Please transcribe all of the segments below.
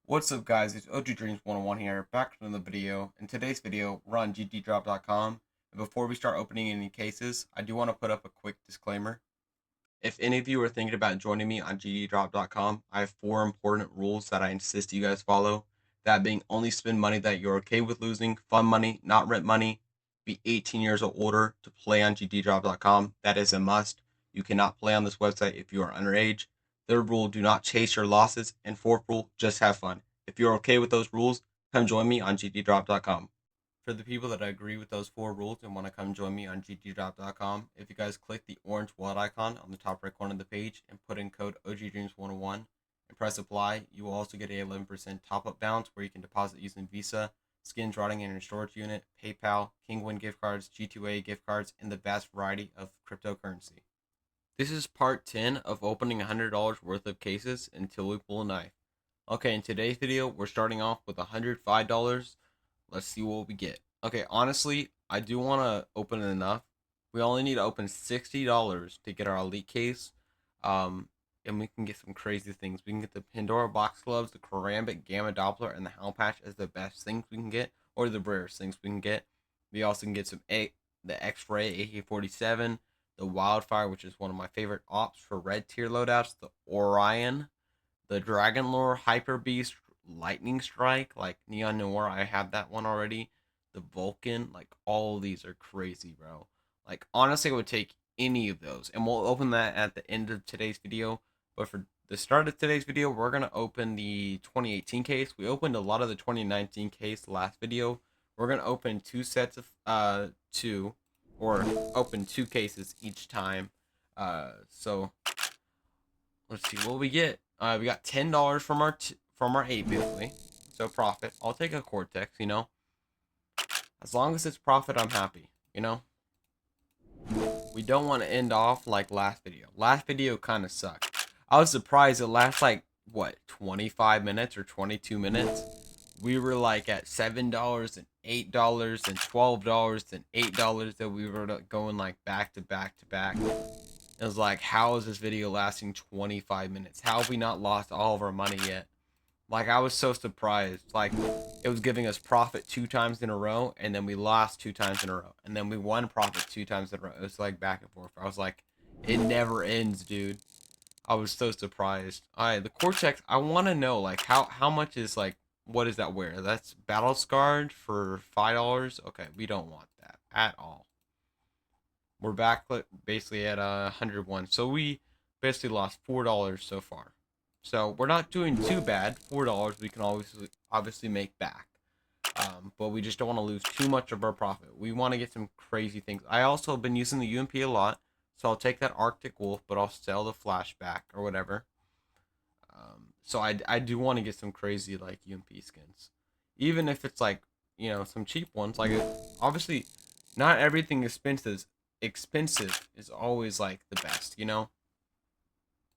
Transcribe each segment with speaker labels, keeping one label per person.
Speaker 1: What's up guys, it's OG Dreams 101 here, back with another video. In today's video, we're on GGDrop.com, and before we start opening any cases, I do want to put up a quick disclaimer. If any of you are thinking about joining me on GGDrop.com, I have 4 important rules that I insist you guys follow. That being, only spend money that you're okay with losing, fun money, not rent money, be 18 years or older to play on GGDrop.com. That is a must. You cannot play on this website if you are underage. Third rule, do not chase your losses. And fourth rule, just have fun. If you're okay with those rules, come join me on GGDrop.com. For the people that agree with those 4 rules and want to come join me on GGDrop.com, if you guys click the orange wallet icon on the top right corner of the page and put in code OGDreams101 and press apply, you will also get a 11% top-up balance where you can deposit using Visa, skins routing in your storage unit, PayPal, Kingwin gift cards, G2A gift cards, and the vast variety of cryptocurrency. This is part 10 of opening $100 worth of cases until we pull a knife. Okay, in today's video, we're starting off with $105. Let's see what we get. Okay, honestly, I do want to open enough. We only need to open $60 to get our elite case. And we can get some crazy things. We can get the Pandora box gloves, the Karambit Gamma Doppler, and the Hound Patch as the best things we can get, or the rarest things we can get. We also can get the X-Ray AK-47, the Wildfire, which is one of my favorite ops for red tier loadouts, the Orion, the Dragon Lore Hyper Beast Lightning Strike, like Neon Noir, I have that one already. The Vulcan, like all of these are crazy, bro. Like honestly, I would take any of those, and we'll open that at the end of today's video. But for the start of today's video, we're gonna open the 2018 case. We opened a lot of the 2019 case last video. We're gonna open 2 sets of two, or open 2 cases each time. So let's see what we get. We got $10 from our 8 basically, so profit. I'll take a Cortex, you know. As long as it's profit, I'm happy, you know. We don't want to end off like last video. Last video kind of sucked. I was surprised it lasts like what 25 minutes or 22 minutes. We were like at $7 and $8 and $12 and $8 that we were going like back to back to back. It was like, how is this video lasting 25 minutes? How have we not lost all of our money yet? Like, I was so surprised. Like, it was giving us profit 2 times in a row, and then we lost 2 times in a row, and then we won profit 2 times in a row. It was like back and forth. I was like, it never ends, dude. I was so surprised. Alright, the Cortex, I want to know, like, how much is, like, what is that wear? That's Battle Scarred for $5? Okay, we don't want that at all. We're back basically at 101. So we basically lost $4 so far. So we're not doing too bad. $4 we can obviously make back. But we just don't want to lose too much of our profit. We want to get some crazy things. I also have been using the UMP a lot. So I'll take that Arctic Wolf, but I'll sell the flashback or whatever. So I do want to get some crazy like UMP skins. Even if it's like, you know, some cheap ones. Like obviously not everything expensive is always like the best, you know.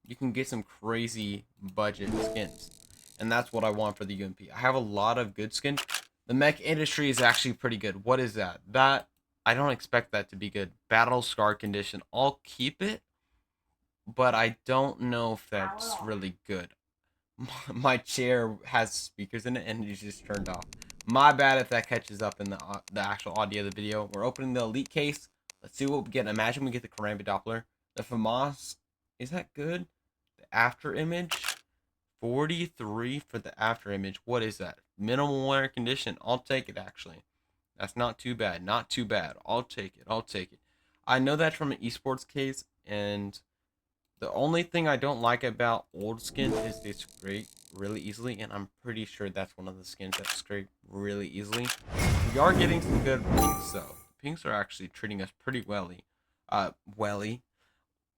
Speaker 1: You can get some crazy budget skins, and that's what I want for the UMP. I have a lot of good skins. The mech industry is actually pretty good. What is that? That I don't expect that to be good. Battle Scar condition, I'll keep it, but I don't know if that's really good. My chair has speakers in it and it's just turned off. My bad if that catches up in the actual audio of the video. We're opening the elite case. Let's see what we get. Imagine we get the Karambit Doppler. The FAMAS, is that good? The after image, 43 for the after image. What is that? Minimal wear condition. I'll take it actually. That's not too bad. Not too bad. I'll take it. I'll take it. I know that's from an esports case, and the only thing I don't like about old skins is they scrape really easily, and I'm pretty sure that's one of the skins that scrape really easily. We are getting some good pinks though. The pinks are actually treating us pretty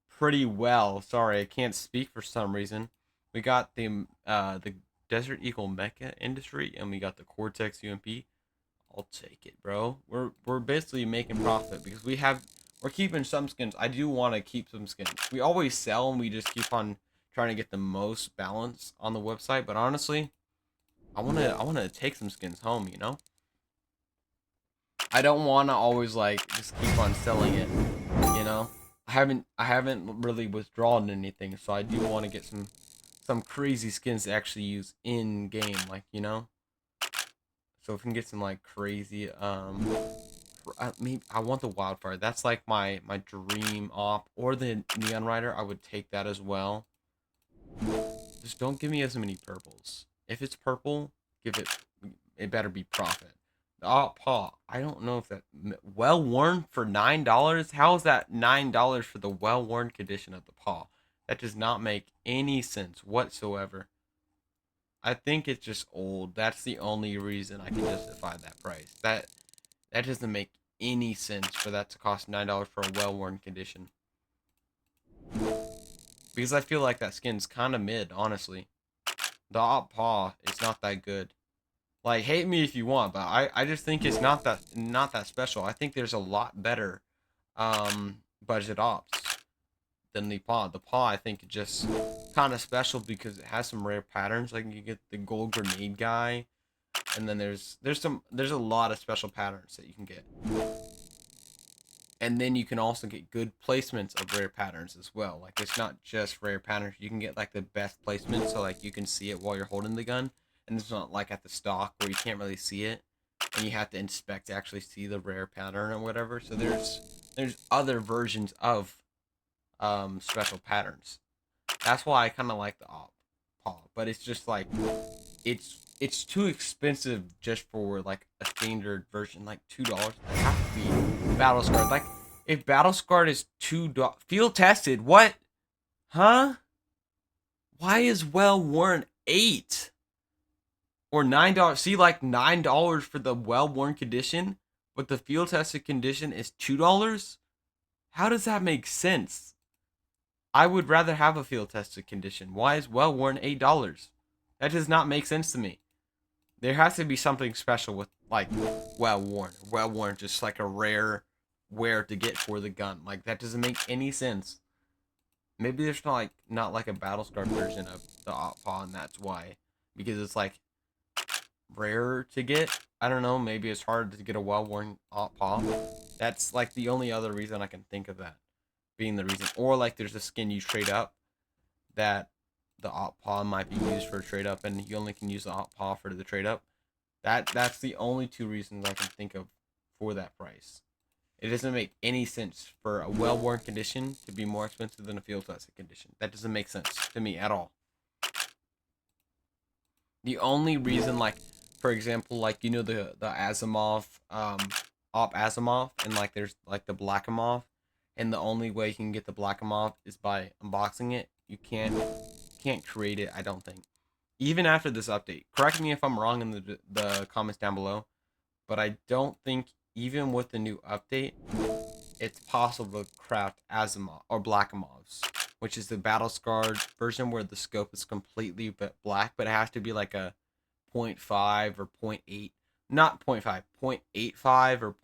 Speaker 1: pretty well. Sorry, I can't speak for some reason. We got the Desert Eagle Mecha Industry, and we got the Cortex UMP. I'll take it, bro. We're basically making profit because we're keeping some skins. I do want to keep some skins. We always sell and we just keep on trying to get the most balance on the website, but honestly, I want to take some skins home, you know? I don't want to always like just keep on selling it, you know? I haven't really withdrawn anything, so I do want to get some some crazy skins to actually use in game, like, you know. So if we can get some like crazy, maybe I want the wildfire. That's like my dream op, or the neon rider. I would take that as well. Just don't give me as many purples. If it's purple, give it. It better be profit. The op paw. I don't know if that well worn for $9. How is that $9 for the well worn condition of the paw? That does not make any sense whatsoever. I think it's just old. That's the only reason I can justify that price. That doesn't make any sense for that to cost $9 for a well-worn condition. Because I feel like that skin's kind of mid, honestly. The op paw is not that good. Like, hate me if you want, but I just think it's not that special. I think there's a lot better budget ops than the paw. The paw, I think, is just kind of special because it has some rare patterns. Like, you get the gold grenade guy, and then there's a lot of special patterns that you can get. And then you can also get good placements of rare patterns as well. Like, it's not just rare patterns. You can get like the best placement, so like you can see it while you're holding the gun, and it's not like at the stock where you can't really see it, and you have to inspect to actually see the rare pattern or whatever. So there's other versions of special patterns. That's why I kind of like the op paw, but it's just like it's too expensive just for like a standard version, like $2. It has to be battle scarred. Like, if battle scarred is $2, field tested, what? Huh? Why is well worn $8 or $9? See, like $9 for the well worn condition, but the field tested condition is $2. How does that make sense? I would rather have a field tested condition. Why is well worn $8? That does not make sense to me. There has to be something special with like well worn. Well worn, just like a rare wear to get for the gun. Like, that doesn't make any sense. Maybe there's not like a battle scar version of the op paw, and that's why. Because it's like rare to get. I don't know, maybe it's hard to get a well worn op paw. That's like the only other reason I can think of that being the reason. Or like there's a skin you trade up that the op paw might be used for a trade up, and you only can use the op paw for the trade up. That's the only two reasons I can think of for that price. It doesn't make any sense for a well worn condition to be more expensive than a field tested condition. That doesn't make sense to me at all. The only reason, like, for example, like, you know, the Asimov, op Asimov, and like there's like the Blackamov, and the only way you can get the Blackamov is by unboxing it. You can't create it, I don't think. Even after this update, correct me if I'm wrong in the comments down below, but I don't think even with the new update, it's possible to craft Asimov or Blackamovs, which is the battle scarred version where the scope is completely black, but it has to be like a 0.5 or 0.8, not 0.5, 0.85 or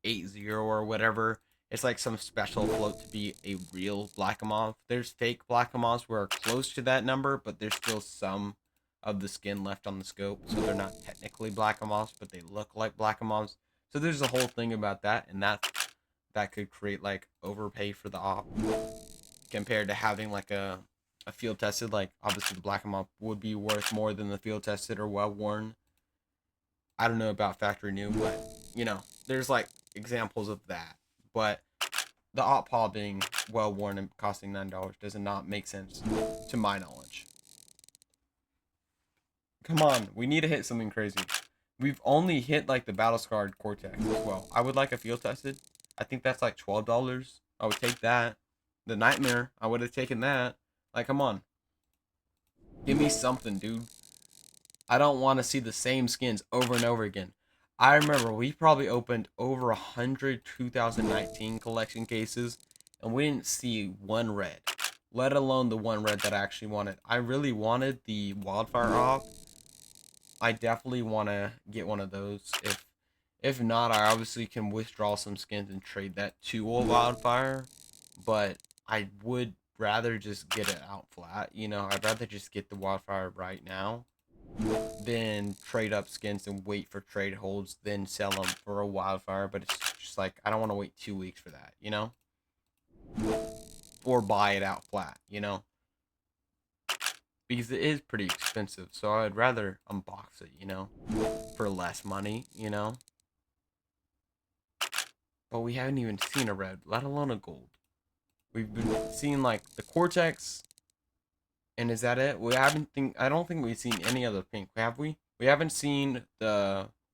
Speaker 1: 0.80 or whatever. It's like some special float to be a real Blackamov. There's fake Blackamovs where are close to that number, but there's still some of the skin left on the scope, so they're not technically Blackamovs, but they look like Blackamovs. So there's a whole thing about that, and that could create like overpay for the op compared to having like a field tested. Like, obviously the Blackamov would be worth more than the field tested or well worn. I don't know about factory new, but you know, there's like examples of that. But the op paw being well worn and costing $9 does not make sense to my knowledge. Come on, we need to hit something crazy. We've only hit like the battle scarred Cortex as well. I would like a field tested. I think that's like $12. I would take that. The Nightmare, I would have taken that. Like, come on. Give me something, dude. I don't want to see the same skins over and over again. I remember we probably opened over 100 2019 collection cases, and we didn't see one red, let alone the one red that I actually wanted. I really wanted the Wildfire op. I definitely want to get one of those. If not, I obviously can withdraw some skins and trade that to a Wildfire, but I would rather just get it out flat. You know, I'd rather just get the Wildfire right now than trade up skins and wait for trade holds, then sell them for a Wildfire. But it's just like, I don't want to wait 2 weeks for that, you know? Or buy it out flat, you know? because it is pretty expensive. So I'd rather unbox it, for less money, But we haven't even seen a red, let alone a gold. We've been seeing like the Cortex, and is that it? I don't think we've seen any other pink, have we? We haven't seen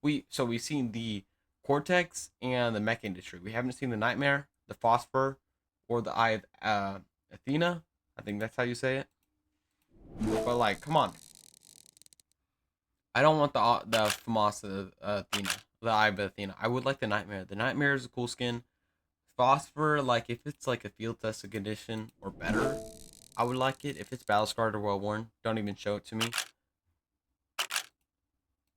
Speaker 1: we've seen the Cortex and the Mech Industry. We haven't seen the Nightmare, the Phosphor, or the Eye of Athena. I think that's how you say it. But like, come on. I don't want the Famasa Athena, the Eye of Athena. I would like the Nightmare. The Nightmare is a cool skin. Phosphor, like if it's like a field tested condition or better, I would like it. If it's battle scarred or well worn, don't even show it to me.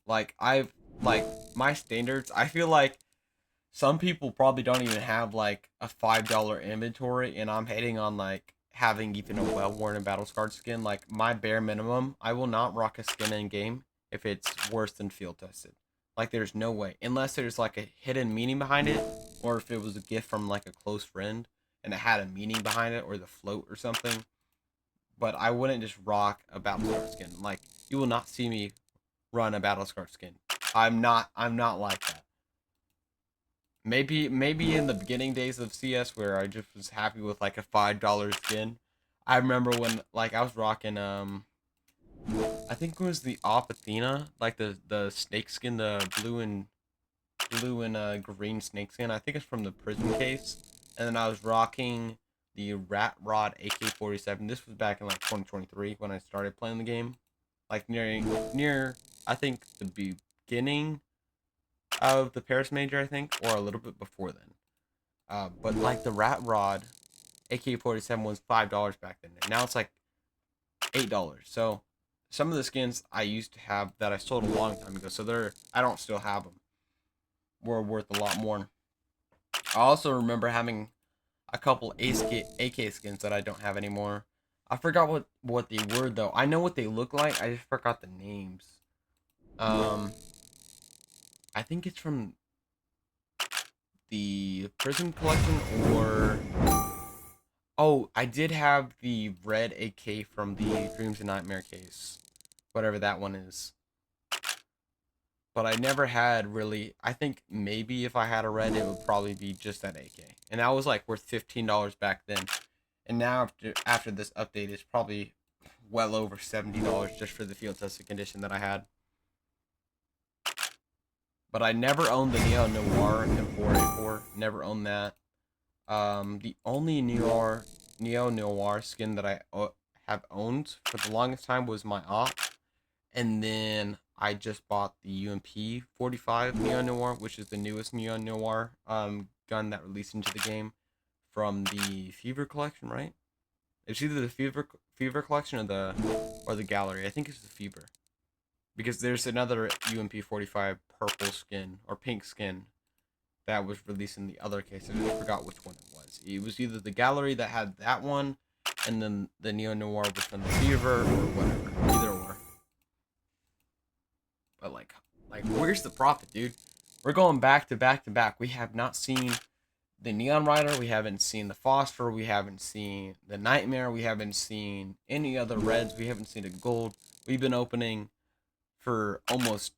Speaker 1: Like my standards. I feel like some people probably don't even have like a $5 inventory, and I'm hating on like having even a well worn and battle scarred skin. Like my bare minimum, I will not rock a skin in game if it's worse than field tested. Like there's no way, unless there's like a hidden meaning behind it, or if it was a gift from like a close friend and it had a meaning behind it, or the float or something. But I wouldn't just rock a battle scar skin. Like you will not see me run a battle scar skin. I'm not like that. Maybe in the beginning days of CS where I just was happy with like a $5 skin. I remember when like I was rocking I think it was the Op Athena, like the snake skin, the blue and green snake skin. I think it's from the prison case. And then I was rocking the Rat Rod AK-47. This was back in like 2023 when I started playing the game. Like near I think the beginning of the Paris Major, I think, or a little bit before then. But like the Rat Rod AK-47 was $5 back then. And now it's like $8. So some of the skins I used to have that I sold a long time ago, so I don't still have them, were worth a lot more. I also remember having a couple AK skins that I don't have anymore. I forgot what they were though. I know what they look like. I just forgot the names. I think it's from the Prison Collection, or oh, I did have the red AK from the Dreams and Nightmare case, whatever that one is. But I never had really. I think maybe if I had a red, it would probably be just that AK, and that was like worth $15 back then. And now after this update, it's probably well over $70 just for the field tested condition that I had. But I never owned the Neo Noir M4A4. Never owned that. The only Neo Noir skin that I have owned for the longest time was my Op, and then I just bought the UMP 45 Neo Noir, which is the newest Neo Noir gun that released into the game from the Fever collection, right? It's either the Fever collection or the Gallery. I think it's the Fever, because there's another UMP 45 purple skin or pink skin that was released in the other case. I just forgot which one it was. It was either the Gallery that had that one, and then the Neo Noir was from the Fever, or whatever. Either or. But like where's the profit, dude? We're going back to back to back. We have not seen the Neon Rider, we haven't seen the Phosphor, we haven't seen the Nightmare, we haven't seen any other reds, we haven't seen a gold. We've been opening for almost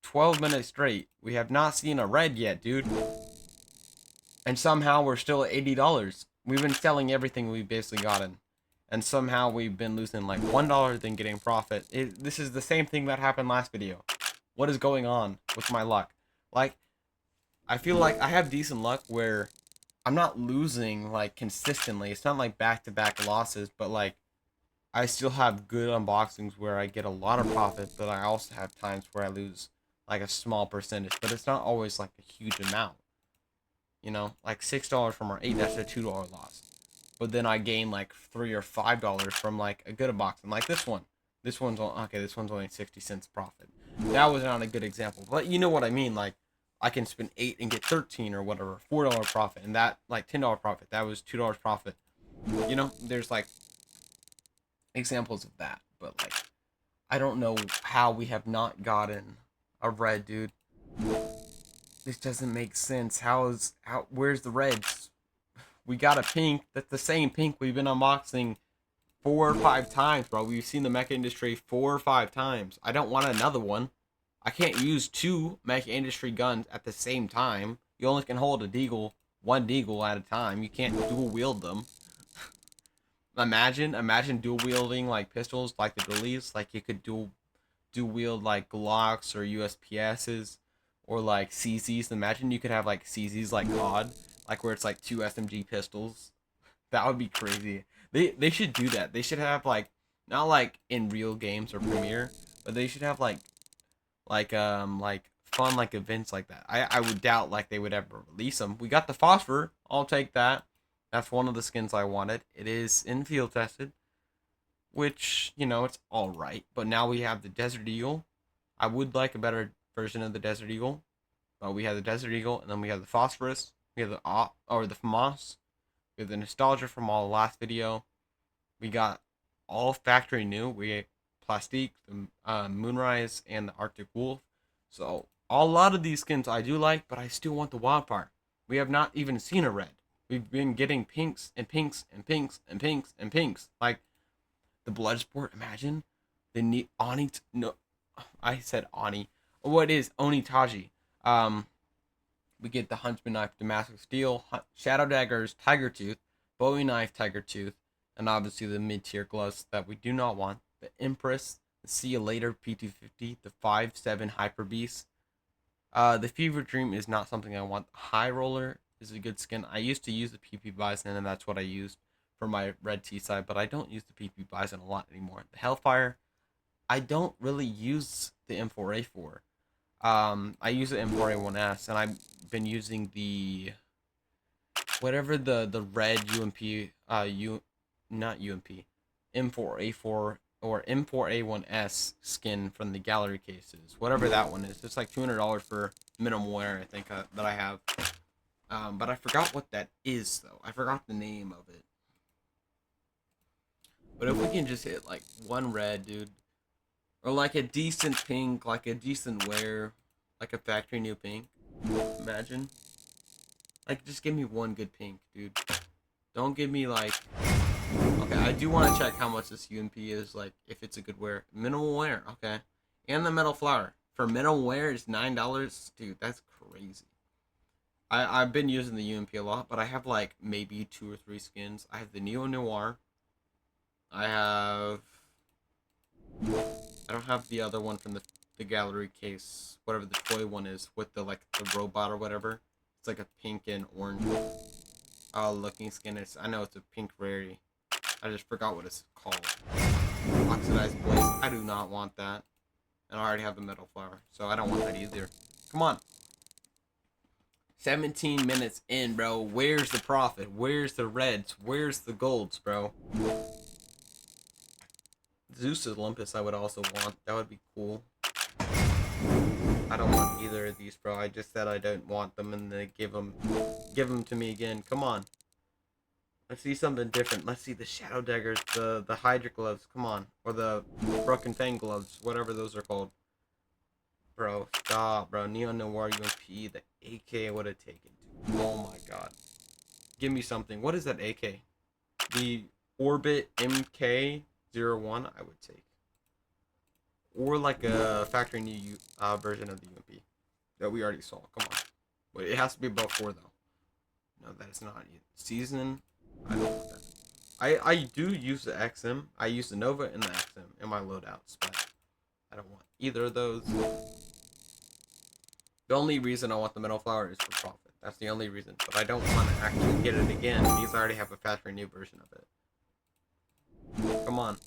Speaker 1: 12 minutes straight. We have not seen a red yet, dude. And somehow we're still at $80. We've been selling everything we've basically gotten. And somehow we've been losing like $1, then getting profit. This is the same thing that happened last video. What is going on with my luck? Like, I feel like I have decent luck where I'm not losing like consistently. It's not like back-to-back losses, but like I still have good unboxings where I get a lot of profit, but I also have times where I lose like a small percentage, but it's not always like a huge amount. Like $6 from our 8, that's a $2 loss. But then I gain like $3 or $5 from like a good unboxing, like this one. This one's only 60 cents profit. That was not a good example, but you know what I mean. Like I can spend 8 and get 13 or whatever, $4 profit, and that like $10 profit. That was $2 profit. There's like examples of that, but like I don't know how we have not gotten a red, dude. This doesn't make sense. Where's the reds? We got a pink. That's the same pink we've been unboxing 4 or 5 times, bro. We've seen the mecha industry 4 or 5 times. I don't want another one. I can't use 2 mecha industry guns at the same time. You only can hold one deagle at a time. You can't dual wield them. Imagine dual wielding like pistols, like the dualies. Like you could dual wield like Glocks or USPSs or like CZs. Imagine you could have like CZs like COD, like where it's like 2 SMG pistols. That would be crazy. They should do that. They should have like, not like in real games or Premiere, but they should have like fun like events like that. I would doubt like they would ever release them. We got the phosphor. I'll take that. That's one of the skins I wanted. It is in field tested, which, you know, it's all right. But now we have the Desert Eagle. I would like a better version of the Desert Eagle, but we have the Desert Eagle, and then we have the Phosphorus. We have the FAMAS. We have the Nostalgia from our last video. We got all factory new. We get Plastique, the Moonrise, and the Arctic Wolf. So a lot of these skins I do like, but I still want the Wildfire. We have not even seen a red. We've been getting pinks and pinks and pinks and pinks and pinks. Like the Bloodsport. Imagine the Oni. No, I said Oni. What is Onitaji? We get the Huntsman Knife, Damascus Steel, Shadow Daggers, Tiger Tooth, Bowie Knife, Tiger Tooth, and obviously the mid-tier gloves that we do not want. The Empress, the See You Later P250, the 5.7 Hyper Beast. The Fever Dream is not something I want. High Roller is a good skin. I used to use the PP Bison, and that's what I used for my red T side, but I don't use the PP Bison a lot anymore. The Hellfire, I don't really use the M4A4. I use the M4A1S, and I've been using the whatever the red UMP not UMP M4A4 or M4A1S skin from the gallery cases, whatever that one is. It's like $200 for minimum wear, I think, that I have. But I forgot what that is though. I forgot the name of it. But if we can just hit like one red, dude, or like a decent pink, like a decent wear, like a factory new pink. Imagine. Like, just give me one good pink, dude. Don't give me like... Okay, I do want to check how much this UMP is, like, if it's a good wear. Minimal wear, okay. And the metal flower. For minimal wear, it's $9? Dude, that's crazy. I've been using the UMP a lot, but I have, like, maybe 2 or 3 skins. I have the Neo Noir. I don't have the other one from the gallery case, whatever the toy one is, with the, like, the robot or whatever. It's like a pink and orange looking skin. I know it's a pink rarity. I just forgot what it's called. Oxidized Blaze. I do not want that. And I already have the metal flower, so I don't want that either. Come on. 17 minutes in, bro. Where's the profit? Where's the reds? Where's the golds, bro? Zeus Olympus I would also want. That would be cool. I don't want either of these, bro. I just said I don't want them, and they give them to me again. Come on. Let's see something different. Let's see the Shadow Daggers, the Hydra gloves. Come on. Or the Broken Fang gloves. Whatever those are called. Bro, stop, bro. Neon Noir UMP. The AK I would have taken. Oh my god. Give me something. What is that AK? The Orbit MK01 I would take. Or like a factory new version of the UMP that we already saw. Come on. Wait, it has to be above 4 though. No, that's not it. Season. I don't want that. I do use the XM. I use the Nova and the XM in my loadouts, but I don't want either of those. The only reason I want the metal flower is for profit. That's the only reason. But I don't want to actually get it again because I already have a factory new version of it. Come on.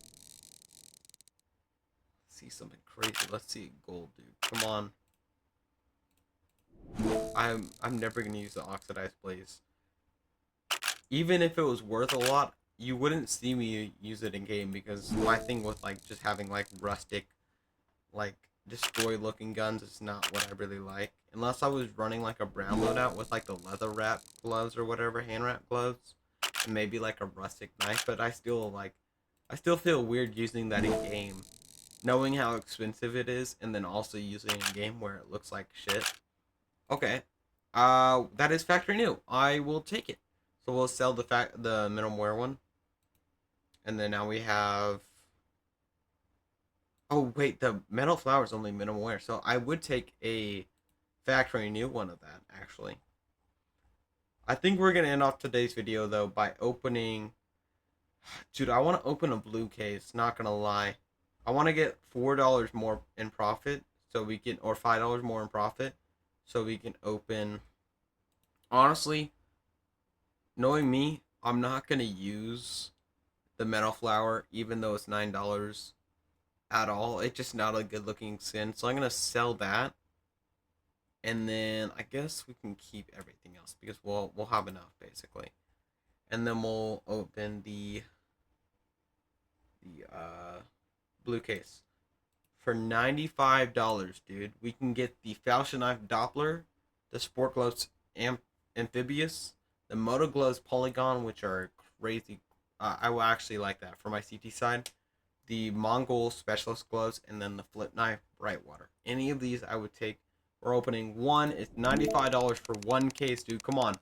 Speaker 1: Let's see something crazy. Let's see gold, dude. Come on. I'm never gonna use the Oxidized Blaze. Even if it was worth a lot, you wouldn't see me use it in game because my thing with like just having like rustic, like destroy looking guns is not what I really like. Unless I was running like a brown loadout with like the leather wrap gloves or whatever, hand wrap gloves, and maybe like a rustic knife. But I still feel weird using that in game, knowing how expensive it is, and then also using it in game where it looks like shit. Okay, that is factory new. I will take it. So we'll sell the minimum wear one. And then now we have... Oh, wait, the metal flower is only minimal wear. So I would take a factory new one of that, actually. I think we're going to end off today's video, though, by opening... Dude, I want to open a blue case, not going to lie. I want to get $4 more in profit, so we can... Or $5 more in profit, so we can open... Honestly, knowing me, I'm not going to use the metal flower, even though it's $9 at all. It's just not a good looking skin, so I'm going to sell that. And then I guess we can keep everything else because we'll have enough basically. And then we'll open the blue case for $95, dude. We can get the Falchion Knife Doppler, the Sport Gloves Amphibious, the Moto Gloves Polygon, which are crazy. I will actually like that for my CT side. The Mongol Specialist Gloves, and then the Flip Knife Brightwater. Any of these I would take. We're opening one. It's $95 for one case, dude. Come on.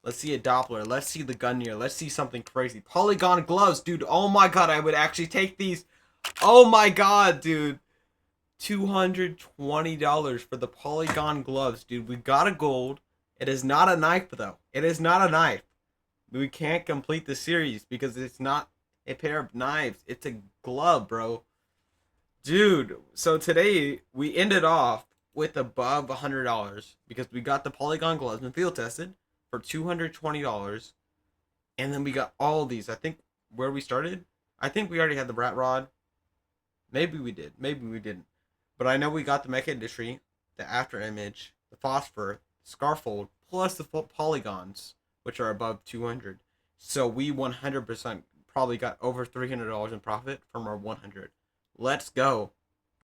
Speaker 1: Let's see a Doppler. Let's see the Gungnir. Let's see something crazy. Polygon gloves, dude. Oh my god, I would actually take these. Oh my god, dude. $220 for the Polygon gloves, dude. We got a gold. It is not a knife, though. It is not a knife. We can't complete the series because it's not a pair of knives. It's a glove, bro. Dude, so today we ended off with above $100 because we got the Polygon gloves and field tested for $220. And then we got all these. I think where we started, I think we already had the Rat Rod. Maybe we did. Maybe we didn't. But I know we got the Mecha Industry, the After Image, the Phosphor, Scarfold, plus the Polygons, which are above 200. So we 100% probably got over $300 in profit from our 100. Let's go.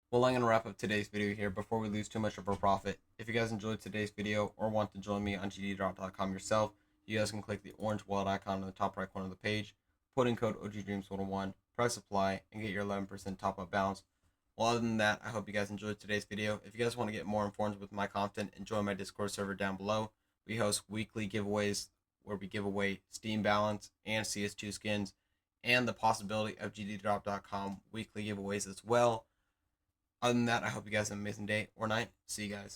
Speaker 1: Well, I'm going to wrap up today's video here before we lose too much of our profit. If you guys enjoyed today's video or want to join me on GGDrop.com yourself, you guys can click the orange wallet icon in the top right corner of the page, put in code OGDreams101, press apply, and get your 11% top-up balance. Well, other than that, I hope you guys enjoyed today's video. If you guys want to get more informed with my content, join my Discord server down below. We host weekly giveaways where we give away Steam Balance and CS2 skins, and the possibility of GGDrop.com weekly giveaways as well. Other than that, I hope you guys have an amazing day or night. See you guys.